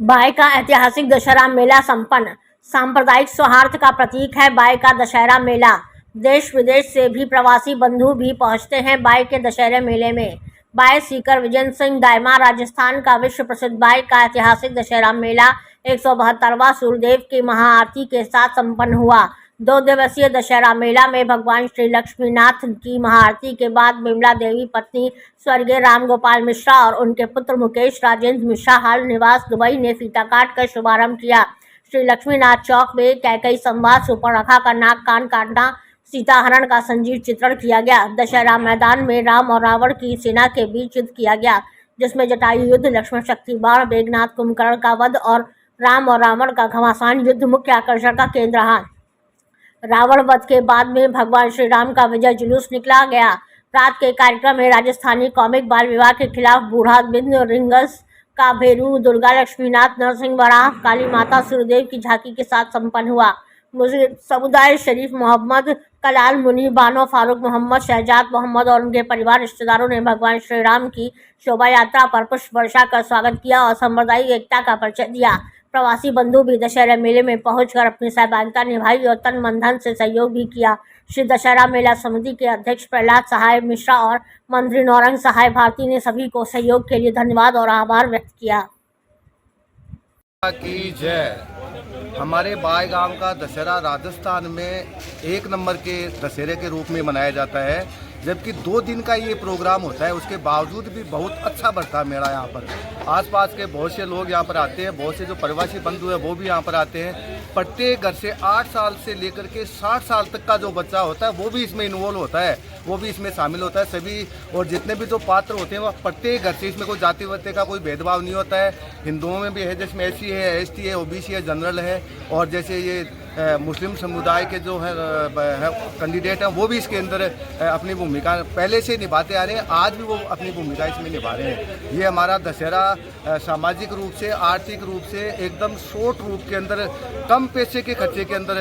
Bye का ऐतिहासिक दशहरा मेला संपन्न। सांप्रदायिक सौहार्द का प्रतीक है बाय का दशहरा मेला। देश विदेश से भी प्रवासी बंधु भी पहुंचते हैं बाय के दशहरे मेले में। बाय सीकर विजय सिंह दायमा राजस्थान का विश्व प्रसिद्ध बाय का ऐतिहासिक दशहरा मेला 172वां सूर्यदेव की महाआरती के साथ संपन्न हुआ। 2 दिवसीय दशहरा मेला में भगवान श्री लक्ष्मीनाथ की महाआरती के बाद विमला देवी पत्नी स्वर्गीय राम गोपाल मिश्रा और उनके पुत्र मुकेश राजेंद्र मिश्रा हाल निवास दुबई ने फीता काट कर शुभारंभ किया। श्री लक्ष्मीनाथ चौक में कैकई संवाद, सुपर्णरेखा का नाक कान काटना, सीताहरण का संजीव चित्रण किया गया। दशहरा मैदान में राम और रावण की सेना के बीच युद्ध किया गया, जिसमें जटायु युद्ध, लक्ष्मण शक्ति बाण, मेघनाथ कुंभकर्ण का वध और राम और रावण का घमासान युद्ध मुख्य आकर्षण का केंद्र रहा। रावण वध के बाद में भगवान श्री राम का विजय जुलूस निकला गया। रात के कार्यक्रम में राजस्थानी कॉमिक बाल विवाह के खिलाफ बूढ़ा बिंद रिंगस का भेरू, दुर्गा लक्ष्मीनाथ नरसिंह वराह, काली माता सूर्यदेव की झांकी के साथ संपन्न हुआ। मुस्लिम समुदाय शरीफ मोहम्मद कलाल मुनी, बानो फारूक मोहम्मद, शहजाद मोहम्मद और उनके परिवार रिश्तेदारों ने भगवान श्री राम की शोभा यात्रा पर पुष्प वर्षा कर स्वागत किया और साम्प्रदायिक एकता का परिचय दिया। प्रवासी बंधु भी दशहरा मेले में पहुंचकर अपनी सहभागिता निभाई और तन मन धन से सहयोग भी किया। श्री दशहरा मेला समिति के अध्यक्ष प्रहलाद सहाय मिश्रा और मंत्री नौरंग सहाय भारती ने सभी को सहयोग के लिए धन्यवाद और आभार व्यक्त किया। की जय। हमारे बाय गांव का दशहरा राजस्थान में 1 नंबर के दशहरे के रूप में मनाया जाता है, जबकि 2 दिन का ये प्रोग्राम होता है। उसके बावजूद भी बहुत अच्छा बढ़ता है मेला। यहाँ पर आसपास के बहुत से लोग यहाँ पर आते हैं, बहुत से जो प्रवासी बंधु है वो भी यहाँ पर आते हैं। प्रत्येक घर से 8 साल से लेकर के 60 साल तक का जो बच्चा होता है वो भी इसमें इन्वॉल्व होता है, वो भी इसमें शामिल होता है सभी। और जितने भी जो पात्र होते हैं वह प्रत्येक घर से, इसमें कोई जाति वाति का कोई भेदभाव नहीं होता है। हिंदुओं में भी है, जिसमें एससी है, एसटी है, ओबीसी है, जनरल है, और जैसे ये मुस्लिम समुदाय के जो है कैंडिडेट हैं वो भी इसके अंदर अपनी भूमिका पहले से निभाते आ रहे हैं। आज भी वो अपनी भूमिका इसमें निभा रहे हैं। ये हमारा दशहरा सामाजिक रूप से, आर्थिक रूप से एकदम शॉर्ट रूप के अंदर कम पैसे के खर्चे के अंदर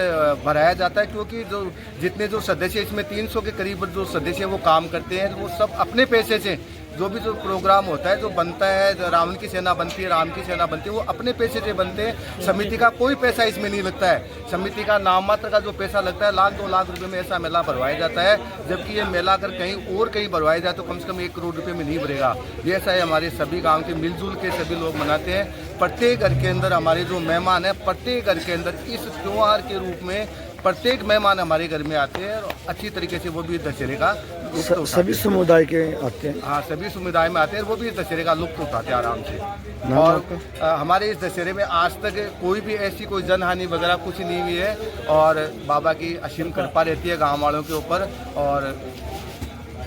भराया जाता है, क्योंकि जो जितने जो सदस्य इसमें 300 के करीब जो सदस्य वो काम करते हैं, वो सब अपने पैसे से जो भी जो प्रोग्राम होता है, जो बनता है, रावण की सेना बनती है, राम की सेना बनती है, वो अपने पैसे से बनते हैं। समिति का कोई पैसा इसमें नहीं लगता है। समिति का नाम मात्र का जो पैसा लगता है 1 लाख 2 लाख रुपए में ऐसा मेला भरवाया जाता है, जबकि ये मेला अगर कहीं भरवाया जाए तो कम से कम 1 करोड़ रुपए में नहीं भरेगा। ये ऐसा है। हमारे सभी गाँव के मिलजुल के सभी लोग मनाते हैं। प्रत्येक घर के अंदर हमारे जो मेहमान हैं, प्रत्येक घर के अंदर इस त्योहार के रूप में प्रत्येक मेहमान हमारे घर में आते हैं और अच्छी तरीके से वो भी दशहरे का सभी समुदाय के आते हैं। हाँ, सभी समुदाय में आते हैं, वो भी इस दशहरे का लुत्फ उठाते हैं आराम से। और हमारे इस दशहरे में आज तक कोई भी ऐसी कोई जनहानि वगैरह कुछ नहीं हुई है, और बाबा की असीम कृपा रहती है गाँव वालों के ऊपर, और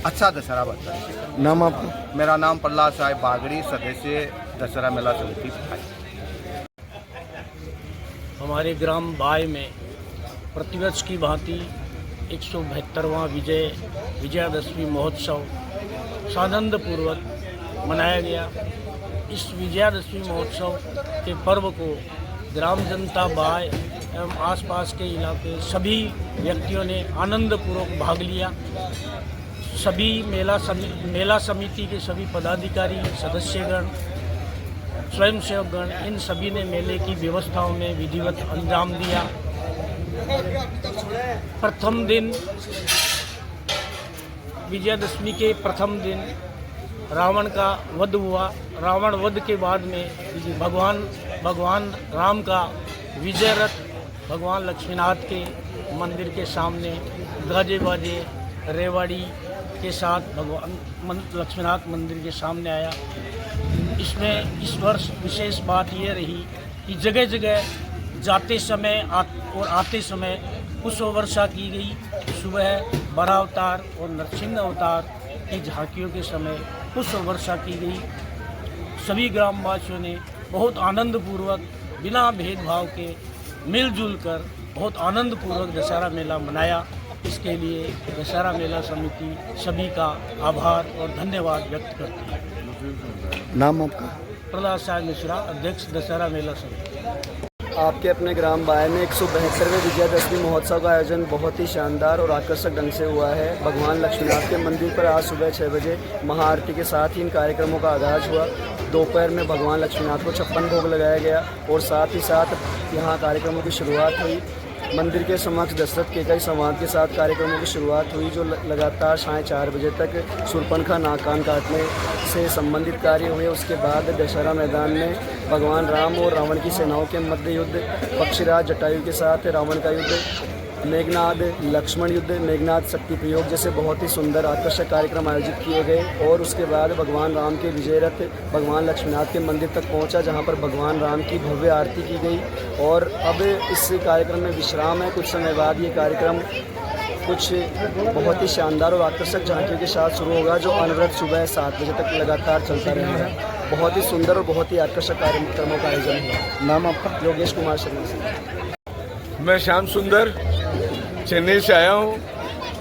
अच्छा दशहरा बनता है। नाम आपका? मेरा नाम प्रहलाद साहब बागड़ी, सदस्य दशहरा मेला समिति। हमारे ग्राम बाय में प्रतिवर्ष की भांति 172वां विजयादशमी महोत्सव सानंद पूर्वक मनाया गया। इस विजयादशमी महोत्सव के पर्व को ग्राम जनता बाय एवं आसपास के इलाके सभी व्यक्तियों ने आनंद पूर्वक भाग लिया। सभी मेला समिति के सभी पदाधिकारी, सदस्यगण, स्वयंसेवकगण, इन सभी ने मेले की व्यवस्थाओं में विधिवत अंजाम दिया। प्रथम दिन, विजयादशमी के प्रथम दिन रावण का वध हुआ। रावण वध के बाद में भगवान राम का विजय रथ भगवान लक्ष्मीनाथ के मंदिर के सामने गाजे बाजे रेवाड़ी के साथ भगवान लक्ष्मीनाथ मंदिर के सामने आया। इसमें इस वर्ष विशेष बात ये रही कि जगह जगह जाते समय और आते समय पुष्प वर्षा की गई। सुबह बड़ा अवतार और नरसिंह अवतार की झांकियों के समय पुष्प वर्षा की गई। सभी ग्रामवासियों ने बहुत आनंदपूर्वक, बिना भेदभाव के, मिलजुल कर बहुत आनंदपूर्वक दशहरा मेला मनाया। इसके लिए दशहरा मेला समिति सभी का आभार और धन्यवाद व्यक्त करती है। नाम आपका? प्रहलाद साहब मिश्रा, अध्यक्ष दशहरा मेला समिति। आपके अपने ग्राम बाय में 172वें विजयादशमी महोत्सव का आयोजन बहुत ही शानदार और आकर्षक ढंग से हुआ है। भगवान लक्ष्मीनाथ के मंदिर पर आज सुबह 6 बजे महाआरती के साथ ही इन कार्यक्रमों का आगाज हुआ। दोपहर में भगवान लक्ष्मीनाथ को 56 भोग लगाया गया और साथ ही साथ यहाँ कार्यक्रमों की शुरुआत हुई। मंदिर के समक्ष दशरथ केकई संवाद के साथ कार्यक्रमों की शुरुआत हुई, जो लगातार 4:30 बजे तक शूर्पणखा नाक कान काटने से संबंधित कार्य हुए। उसके बाद दशहरा मैदान में भगवान राम और रावण की सेनाओं के मध्य युद्ध, पक्षीराज जटायु के साथ रावण का युद्ध, मेघनाद लक्ष्मण युद्ध, मेघनाद शक्ति प्रयोग जैसे बहुत ही सुंदर आकर्षक कार्यक्रम आयोजित किए गए। और उसके बाद भगवान राम के विजय रथ भगवान लक्ष्मीनाथ के मंदिर तक पहुंचा, जहां पर भगवान राम की भव्य आरती की गई। और अब इस कार्यक्रम में विश्राम है। कुछ समय बाद ये कार्यक्रम कुछ बहुत ही शानदार और आकर्षक झांकियों के साथ शुरू होगा, जो अनवरत सुबह 7 बजे तक लगातार चलता रहेगा। बहुत ही सुंदर और बहुत ही आकर्षक कार्यक्रमों का आयोजन हुआ। नाम आपका? योगेश कुमार शर्मा से। मैं श्याम सुंदर चेन्नई से आया हूँ।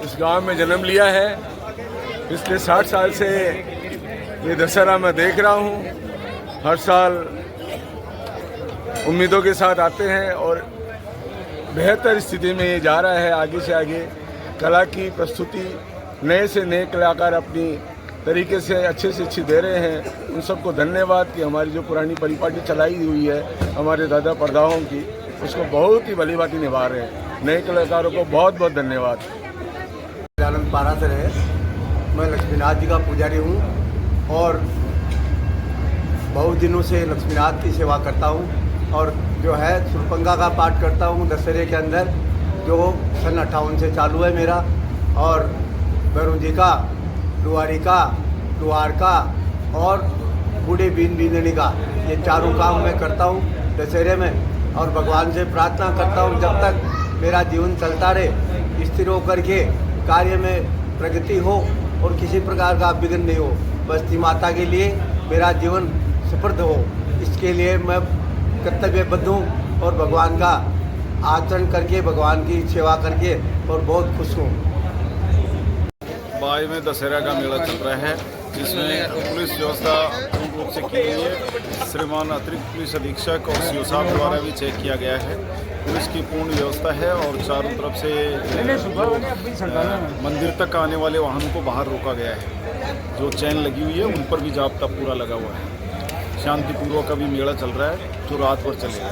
इस गांव में जन्म लिया है। पिछले 60 साल से ये दशहरा मैं देख रहा हूँ। हर साल उम्मीदों के साथ आते हैं और बेहतर स्थिति में ये जा रहा है। आगे से आगे कला की प्रस्तुति नए से नए कलाकार अपनी तरीके से अच्छे से अच्छी दे रहे हैं। उन सबको धन्यवाद कि हमारी जो पुरानी परिपाटी चलाई हुई है हमारे दादा परदादाओं की, उसको बहुत ही भली भांति निभा रहे हैं। नए कलाकारों को बहुत बहुत धन्यवाद। आनंद पारासर है। मैं लक्ष्मीनाथ जी का पुजारी हूँ और बहुत दिनों से लक्ष्मीनाथ की सेवा करता हूँ और जो है शूर्पणखा का पाठ करता हूँ दशहरे के अंदर, जो सन 58 से चालू है मेरा। और भैरव जी का, लुहारी का, लुहार का और बूढ़े बींदनी का, ये चारों काम मैं करता हूँ दशहरे में। और भगवान से प्रार्थना करता हूँ जब तक मेरा जीवन चलता रहे, स्थिर होकर के कार्य में प्रगति हो और किसी प्रकार का विघ्न नहीं हो। बस्ती माता के लिए मेरा जीवन सुपुर्द हो, इसके लिए मैं कर्तव्यबद्ध हूँ और भगवान का आचरण करके, भगवान की सेवा करके और बहुत खुश हूँ। बाई में दशहरा का मेला चल रहा है, जिसमें पुलिस व्यवस्था पूर्ण रूप से की गई है। श्रीमान अतिरिक्त पुलिस अधीक्षक और सीओ साहब द्वारा भी चेक किया गया है। पुलिस की पूर्ण व्यवस्था है और चारों तरफ से मंदिर तक आने वाले वाहनों को बाहर रोका गया है। जो चैन लगी हुई है उन पर भी जाब्ता पूरा लगा हुआ है। शांतिपूर्वक अभी मेला चल रहा है जो रात भर चलेगा।